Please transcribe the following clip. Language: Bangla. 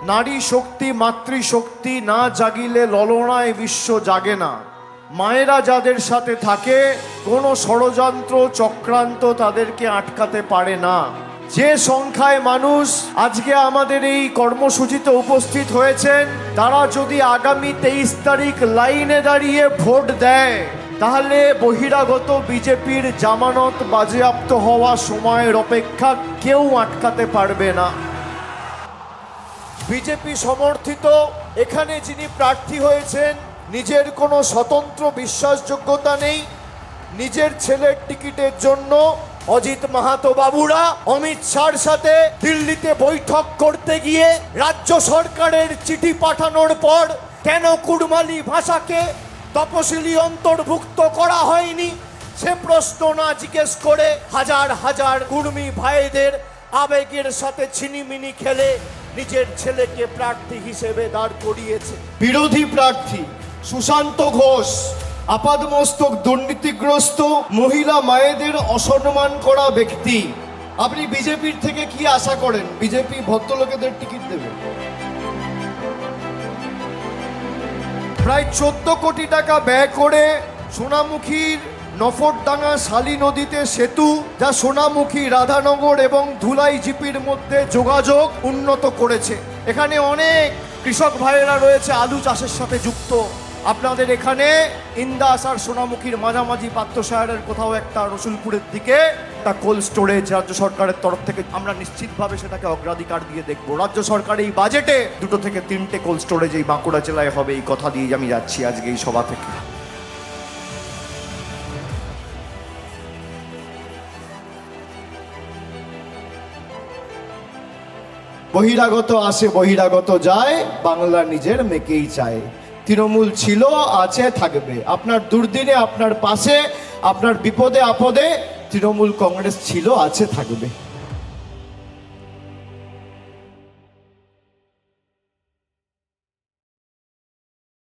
নারী শক্তি মাতৃশক্তি না জাগিলে ললনায় বিশ্ব জাগে না। মায়েরা যাদের সাথে থাকে কোনো ষড়যন্ত্র চক্রান্ত তাদেরকে আটকাতে পারে না। যে সংখ্যায় মানুষ আজকে আমাদের এই কর্মসূচিতে উপস্থিত হয়েছেন, তারা যদি আগামী 23 তারিখ লাইনে দাঁড়িয়ে ভোট দেয়, তাহলে বহিরাগত বিজেপির জামানত বাজেয়াপ্ত হওয়া সময়ের অপেক্ষা কেউ আটকাতে পারবে না। বিজেপি সমর্থিত এখানে যিনি প্রার্থী হয়েছেন, নিজের কোনো স্বতন্ত্র বিশ্বাসযোগ্যতা নেই। নিজের ছেলের টিকিটের জন্য অজিত মাহাতো বাবুরা অমিত শাহর সাথে দিল্লিতে বৈঠক করতে গিয়ে রাজ্য সরকারের চিঠি পাঠানোর পর কেন কুড়মালি ভাষাকে তপশিলি অন্তর্ভুক্ত করা হয়নি সে প্রশ্ন না জিজ্ঞেস করে হাজার হাজার কুর্মী ভাইদের আবেগের সাথে ছিনিমিনি খেলে নিজের ছেলেকে প্রার্থী হিসেবে দাঁড় করিয়েছে। বিরোধী প্রার্থী সুশান্ত ঘোষ আপাদমস্তক দুর্নীতিগ্রস্ত মহিলা মায়েদের অসম্মান করা ব্যক্তি। আপনি বিজেপির থেকে কি আশা করেন? বিজেপি ভদ্রলোকেদের টিকিট দেবে? প্রায় 14 কোটি টাকা ব্যয় করে সোনামুখীর নফরডাঙ্গা শালী নদীতে সেতু, যা সোনামুখী রাধানগর এবং ধুলাই জিপির মধ্যে যোগাযোগ উন্নত করেছে। এখানে অনেক কৃষক ভাইয়েরা রয়েছে আলু চাষের সাথে যুক্ত। আপনাদের এখানে ইন্দাস আর সোনামুখীর মাঝামাঝি পাত্রসাহের কোথাও একটা রসুলপুরের দিকে একটা কোল্ড স্টোরেজ রাজ্য সরকারের তরফ থেকে আমরা নিশ্চিতভাবে সেটাকে অগ্রাধিকার দিয়ে দেখব। রাজ্য সরকার এই বাজেটে 2 থেকে 3টে কোল্ড স্টোরেজ এই বাঁকুড়া জেলায় হবে, এই কথা দিয়ে আমি যাচ্ছি আজকে এই সভা থেকে। বহিরাগত আসে বহিরাগত যায়, বাংলা নিজের মেকেই চায়। তৃণমূল ছিল, আছে, থাকবে। আপনার দুর্দিনে আপনার পাশে, আপনার বিপদে আপদে তৃণমূল কংগ্রেস ছিল, আছে, থাকবে।